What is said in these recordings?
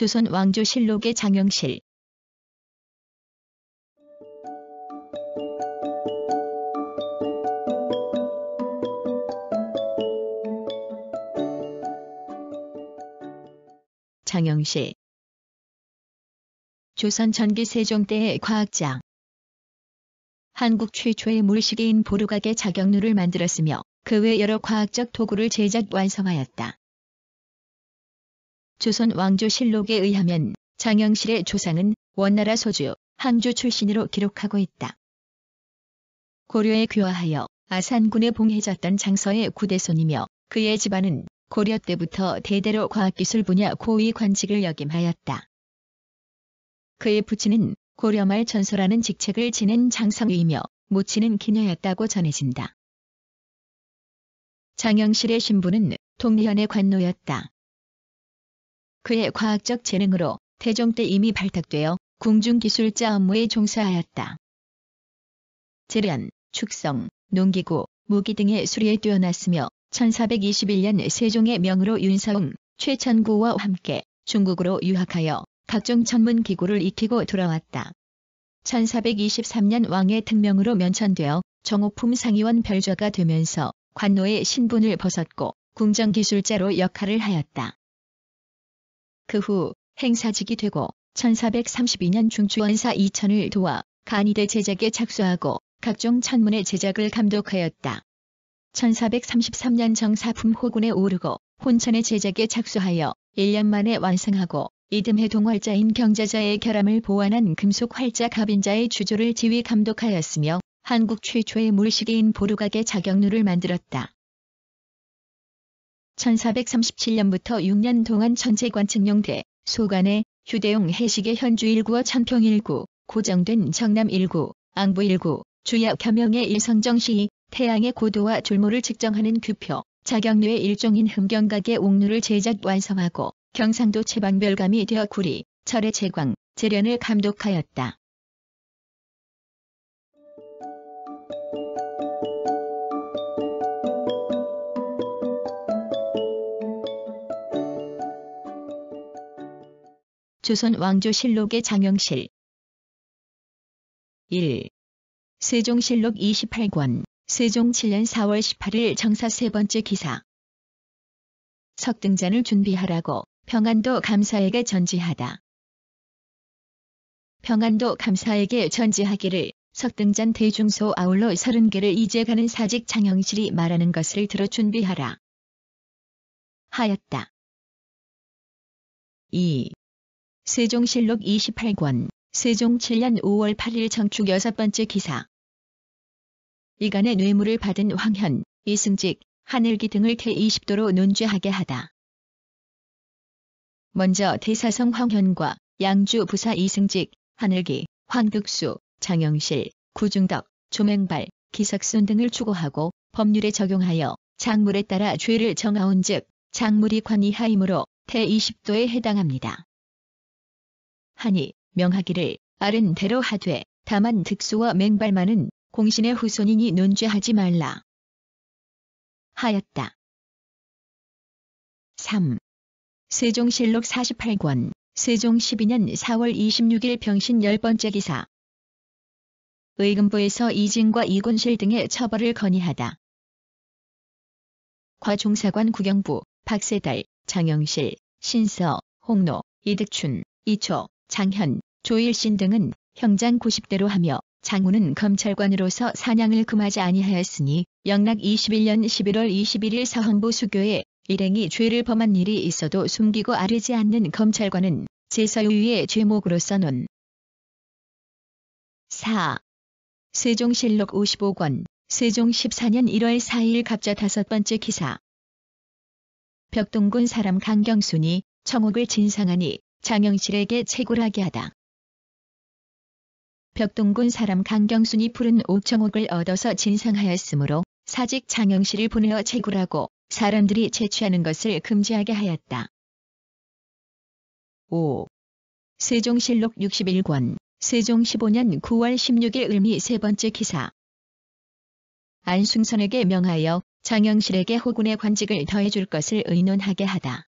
조선 왕조실록의 장영실. 장영실. 조선 전기 세종 때의 과학자. 한국 최초의 물시계인 보루각의 자격루를 만들었으며 그 외 여러 과학적 도구를 제작 완성하였다. 조선 왕조실록에 의하면 장영실의 조상은 원나라 소주, 항주 출신으로 기록하고 있다. 고려에 귀화하여 아산군에 봉해졌던 장서의 구대손이며 그의 집안은 고려 때부터 대대로 과학기술 분야 고위 관직을 역임하였다. 그의 부친은 고려 말 전소라는 직책을 지낸 장성위이며 모친은 기녀였다고 전해진다. 장영실의 신부는 독리현의 관노였다. 그의 과학적 재능으로 태종 때 이미 발탁되어 궁중기술자 업무에 종사하였다. 재련, 축성, 농기구, 무기 등의 수리에 뛰어났으며 1421년 세종의 명으로 윤사웅, 최천구와 함께 중국으로 유학하여 각종 전문 기구를 익히고 돌아왔다. 1423년 왕의 특명으로 면천되어 정호품 상의원 별좌가 되면서 관노의 신분을 벗었고 궁정기술자로 역할을 하였다. 그 후 행사직이 되고 1432년 중추원사 이천을 도와 간이대 제작에 착수하고 각종 천문의 제작을 감독하였다. 1433년 정사품 호군에 오르고 혼천의 제작에 착수하여 1년 만에 완성하고 이듬해 동활자인 경자자의 결함을 보완한 금속 활자 갑인자의 주조를 지휘 감독하였으며 한국 최초의 물시계인 보루각의 자격루를 만들었다. 1437년부터 6년 동안 천재관측용대, 소관에 휴대용 해시계 현주 1구와 천평 1구, 고정된 정남 1구, 앙부 1구, 주야 겸용의 일성정시, 태양의 고도와 줄모를 측정하는 규표, 자격루의 일종인 흠경각의 옥루를 제작 완성하고 경상도 채방별감이 되어 구리, 철의 채광, 재련을 감독하였다. 조선 왕조실록의 장영실. 1. 세종실록 28권, 세종 7년 4월 18일 정사 세 번째 기사. 석등잔을 준비하라고 평안도 감사에게 전지하다. 평안도 감사에게 전지하기를 석등잔 대중소 아울러 30개를 이제가는 사직 장영실이 말하는 것을 들어 준비하라. 하였다. 2. 세종실록 28권, 세종 7년 5월 8일 정축 6번째 기사. 이간의 뇌물을 받은 황현, 이승직, 하늘기 등을 태20도로 논죄하게 하다. 먼저 대사성 황현과 양주 부사 이승직, 하늘기, 황득수, 장영실, 구중덕, 조맹발, 기석순 등을 추고하고 법률에 적용하여 작물에 따라 죄를 정하온즉 작물이 관이하이므로 태20도에 해당합니다. 하니 명하기를 아른 대로 하되 다만 득수와 맹발만은 공신의 후손이니 논죄하지 말라. 하였다. 3. 세종실록 48권, 세종 12년 4월 26일 병신 10번째 기사. 의금부에서 이진과 이곤실 등의 처벌을 건의하다. 과종사관 구경부, 박세달, 장영실, 신서, 홍노, 이득춘, 이초, 장현, 조일신 등은 형장 90대로 하며 장우는 검찰관으로서 사냥을 금하지 아니하였으니 영락 21년 11월 21일 서헌부 수교에 일행이 죄를 범한 일이 있어도 숨기고 아뢰지 않는 검찰관은 제서유의의 죄목으로서 논. 4. 세종실록 55권, 세종 14년 1월 4일 갑자 5번째 기사. 벽동군 사람 강경순이 청옥을 진상하니 장영실에게 채굴하게 하다. 벽동군 사람 강경순이 푸른 5청옥을 얻어서 진상하였으므로 사직 장영실을 보내어 채굴하고 사람들이 채취하는 것을 금지하게 하였다. 5. 세종실록 61권, 세종 15년 9월 16일 을미 세 번째 기사. 안숭선에게 명하여 장영실에게 호군의 관직을 더해줄 것을 의논하게 하다.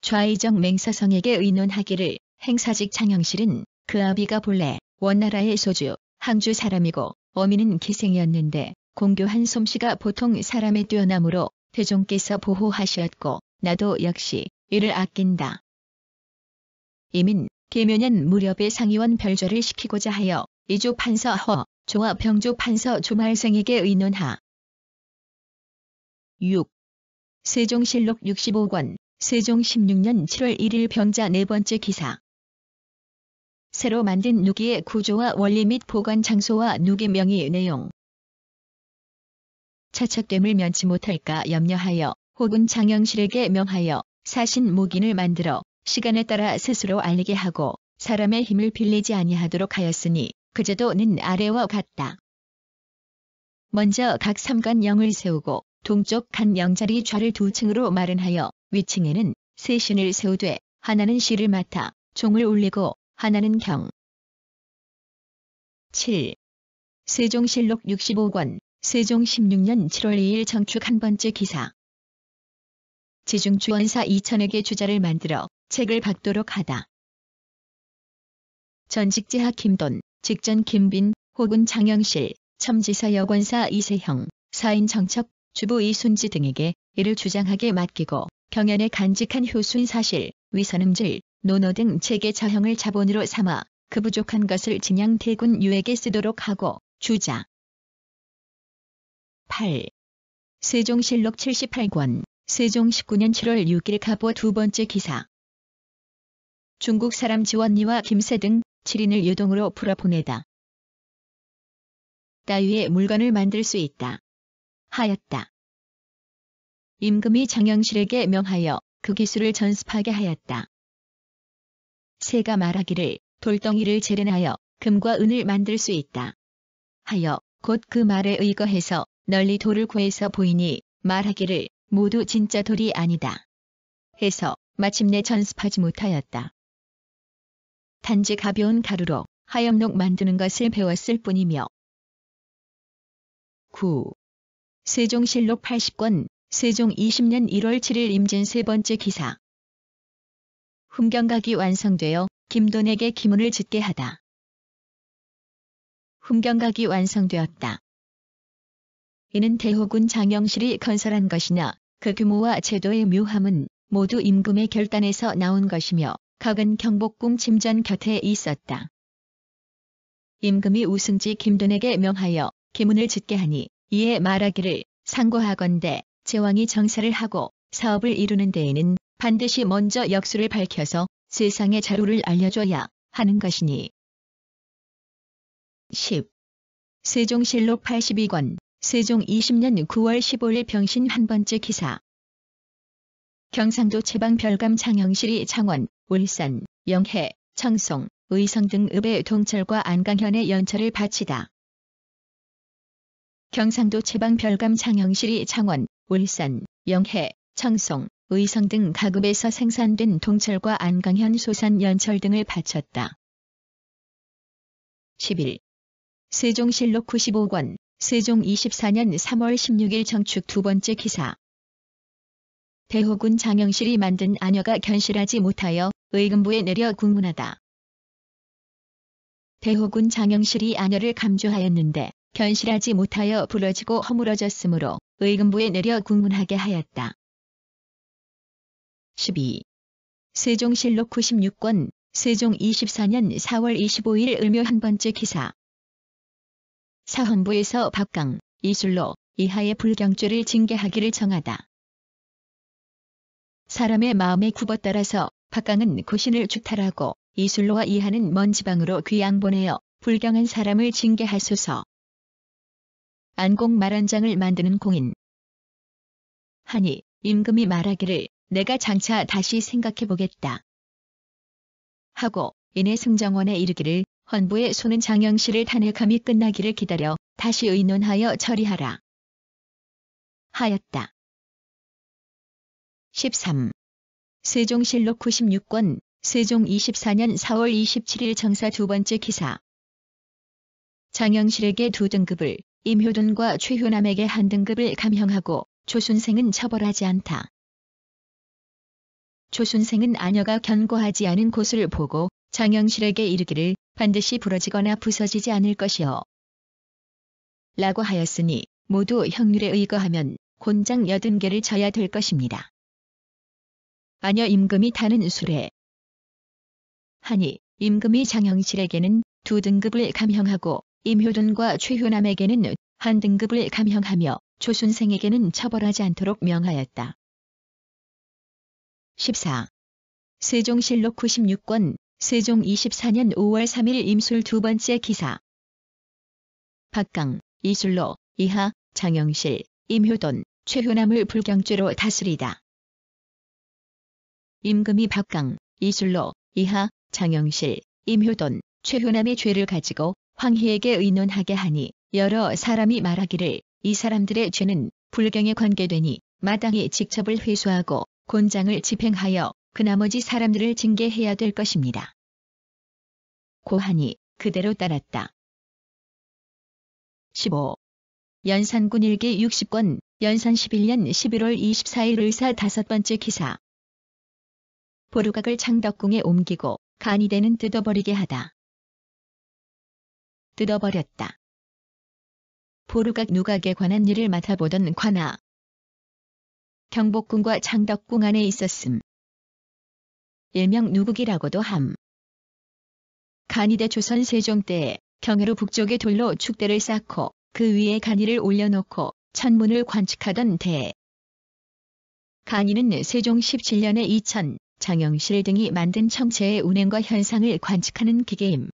좌의정 맹사성에게 의논하기를 행사직 장영실은 그 아비가 본래 원나라의 소주, 항주 사람이고 어미는 기생이었는데 공교한 솜씨가 보통 사람의 뛰어남으로 태종께서 보호하셨고 나도 역시 이를 아낀다. 이민 계묘년 무렵에 상의원 별좌를 시키고자 하여 이조 판서 조와 병조 판서 조말생에게 의논하. 6. 세종실록 65권 세종 16년 7월 1일 병자 네 번째 기사. 새로 만든 누기의 구조와 원리 및 보관 장소와 누기 명의 내용. 차착됨을 면치 못할까 염려하여 혹은 장영실에게 명하여 사신 묵인을 만들어 시간에 따라 스스로 알리게 하고 사람의 힘을 빌리지 아니하도록 하였으니 그제도 는 아래와 같다. 먼저 각 삼관영을 세우고 동쪽 간 영자리 좌를 두 층으로 마련하여 위층에는 세 신을 세우되 하나는 시를 맡아 종을 울리고 하나는 경. 7. 세종실록 65권 세종 16년 7월 2일 정축 한 번째 기사. 지중주원사 이천에게 주자를 만들어 책을 받도록 하다. 전직제하 김돈, 직전 김빈, 혹은 장영실, 첨지사 여권사 이세형, 사인 정척, 주부 이순지 등에게 이를 주장하게 맡기고 경연에 간직한 효순 사실, 위선음질, 논어 등 책의 저형을 자본으로 삼아 그 부족한 것을 진양 대군 유에게 쓰도록 하고 주자. 8. 세종실록 78권 세종 19년 7월 6일 가보 두 번째 기사. 중국 사람 지원리와 김새 등 7인을 유동으로 풀어보내다. 따위의 물건을 만들 수 있다. 하였다. 임금이 장영실에게 명하여 그 기술을 전습하게 하였다. 새가 말하기를 돌덩이를 재련하여 금과 은을 만들 수 있다. 하여 곧 그 말에 의거해서 널리 돌을 구해서 보이니 말하기를 모두 진짜 돌이 아니다. 해서 마침내 전습하지 못하였다. 단지 가벼운 가루로 하염록 만드는 것을 배웠을 뿐이며. 9. 세종실록 80권 세종 20년 1월 7일 임진 세 번째 기사. 훈경각이 완성되어 김돈에게 기문을 짓게 하다. 훈경각이 완성되었다. 이는 대호군 장영실이 건설한 것이나 그 규모와 제도의 묘함은 모두 임금의 결단에서 나온 것이며 각은 경복궁 침전 곁에 있었다. 임금이 우승지 김돈에게 명하여 기문을 짓게 하니 이에 말하기를 상고하건대 제왕이 정사를 하고 사업을 이루는 데에는 반드시 먼저 역수를 밝혀서 세상의 자료를 알려줘야 하는 것이니. 10. 세종실록 82권 세종 20년 9월 15일 병신 한 번째 기사. 경상도 채방 별감 장영실이 창원, 울산, 영해, 청송, 의성 등 읍의 동철과 안강현의 연철을 바치다. 경상도 채방 별감 장영실이 창원, 울산, 영해, 청송, 의성 등 각읍에서 생산된 동철과 안강현 소산 연철 등을 바쳤다. 11. 세종실록 95권 세종 24년 3월 16일 정축 두 번째 기사. 대호군 장영실이 만든 아녀가 견실하지 못하여 의금부에 내려 국문하다. 대호군 장영실이 아녀를 감조하였는데 견실하지 못하여 부러지고 허물어졌으므로 의금부에 내려 국문하게 하였다. 12. 세종실록 96권 세종 24년 4월 25일 을묘 한 번째 기사. 사헌부에서 박강, 이술로, 이하의 불경죄를 징계하기를 정하다. 사람의 마음에 굽어 따라서 박강은 고신을 추탈하고 이술로와 이하는 먼 지방으로 귀양 보내어 불경한 사람을 징계하소서. 안공 말한장을 만드는 공인. 하니 임금이 말하기를 내가 장차 다시 생각해보겠다. 하고 이내 승정원에 이르기를 헌부의 손은 장영실을 탄핵함이 끝나기를 기다려 다시 의논하여 처리하라. 하였다. 13. 세종실록 96권 세종 24년 4월 27일 정사 두 번째 기사. 장영실에게 2등급을 임효돈과 최효남에게 1등급을 감형하고 조순생은 처벌하지 않다. 조순생은 아녀가 견고하지 않은 곳을 보고 장영실에게 이르기를 반드시 부러지거나 부서지지 않을 것이요 라고 하였으니 모두 형률에 의거하면 곤장 80개를 져야 될 것입니다. 아녀 임금이 타는 수레 하니 임금이 장영실에게는 2등급을 감형하고 임효돈과 최효남에게는 1등급을 감형하며 조순생에게는 처벌하지 않도록 명하였다. 14. 세종실록 96권 세종 24년 5월 3일 임술 2번째 기사 박강, 이술로, 이하, 장영실, 임효돈, 최효남을 불경죄로 다스리다. 임금이 박강, 이술로, 이하, 장영실, 임효돈, 최효남의 죄를 가지고 황희에게 의논하게 하니 여러 사람이 말하기를 이 사람들의 죄는 불경에 관계되니 마땅히 직첩을 회수하고 곤장을 집행하여 그 나머지 사람들을 징계해야 될 것입니다. 고하니 그대로 따랐다. 15. 연산군 일기 60권 연산 11년 11월 24일 의사 5번째 기사 보루각을 창덕궁에 옮기고 간이대는 뜯어버리게 하다. 뜯어버렸다. 보루각 누각에 관한 일을 맡아보던 관아 경복궁과 창덕궁 안에 있었음. 일명 누국이라고도 함. 간이대 조선 세종 때에 경회로 북쪽의 돌로 축대를 쌓고 그 위에 간이를 올려놓고 천문을 관측하던 대. 간이는 세종 17년에 이천, 장영실 등이 만든 청체의 운행과 현상을 관측하는 기계임.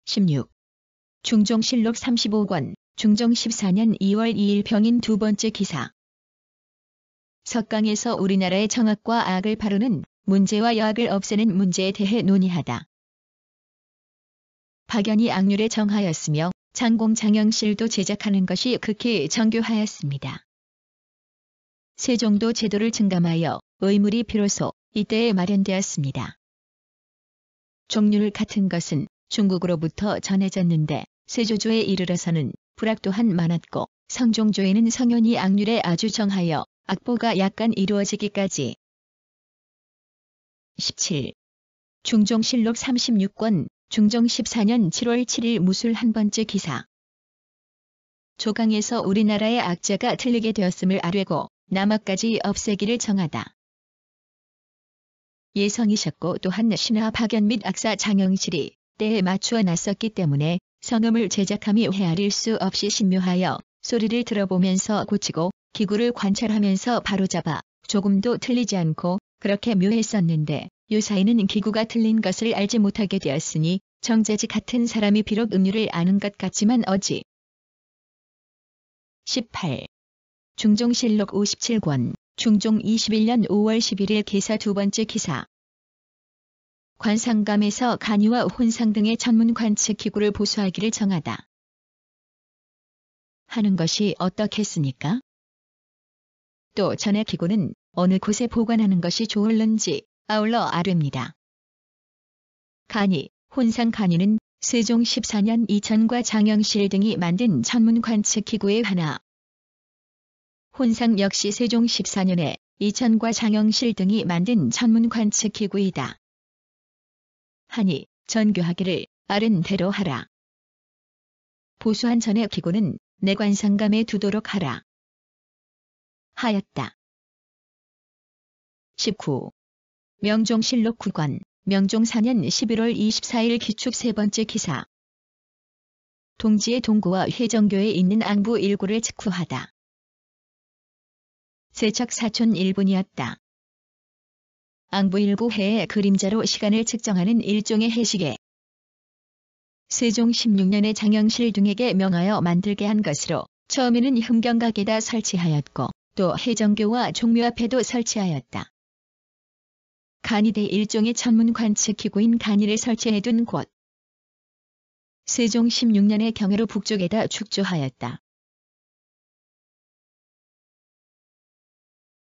16. 중종실록 35권, 중종 14년 2월 2일 병인 2번째 기사 석강에서 우리나라의 정악과 악을 바로는 문제와 여악을 없애는 문제에 대해 논의하다. 박연이 악률에 정하였으며 장공 장영실도 제작하는 것이 극히 정교하였습니다. 세종도 제도를 증감하여 의물이 비로소 이때에 마련되었습니다. 종률 같은 것은 중국으로부터 전해졌는데 세조조에 이르러서는 불악 또한 많았고 성종조에는 성현이 악률에 아주 정하여 악보가 약간 이루어지기까지. 17. 중종실록 36권 중종 14년 7월 7일 무술 1번째 기사 조강에서 우리나라의 악자가 틀리게 되었음을 아뢰고 남악까지 없애기를 정하다. 예성이셨고 또한 신하 박연 및 악사 장영실이 때에 맞추어 놨었기 때문에 성음을 제작함이 헤아릴 수 없이 신묘하여 소리를 들어보면서 고치고 기구를 관찰하면서 바로잡아 조금도 틀리지 않고 그렇게 묘했었는데 요사이는 기구가 틀린 것을 알지 못하게 되었으니 정재지 같은 사람이 비록 음률을 아는 것 같지만 어지. 18. 중종실록 57권 중종 21년 5월 11일 기사 2번째 기사 관상감에서 간이와 혼상 등의 전문 관측 기구를 보수하기를 정하다. 하는 것이 어떻겠습니까? 또 전의 기구는 어느 곳에 보관하는 것이 좋을는지 아울러 아뢰입니다. 간이, 혼상 간이는 세종 14년 이천과 장영실 등이 만든 전문 관측 기구의 하나. 혼상 역시 세종 14년에 이천과 장영실 등이 만든 전문 관측 기구이다. 하니 전교하기를 아른 대로 하라. 보수한 전의 기구는 내 관상감에 두도록 하라. 하였다. 19. 명종실록 9권 명종 4년 11월 24일 기축 3번째 기사 동지의 동구와 회정교에 있는 앙부 일구를 직후하다. 세척 사촌 1분이었다. 앙부 일구 해의 그림자로 시간을 측정하는 일종의 해시계. 세종 16년에 장영실 등에게 명하여 만들게 한 것으로 처음에는 흠경각에다 설치하였고 또 해정교와 종묘 앞에도 설치하였다. 간이대 일종의 천문 관측 기구인 간이를 설치해둔 곳. 세종 16년에 경회로 북쪽에다 축조하였다.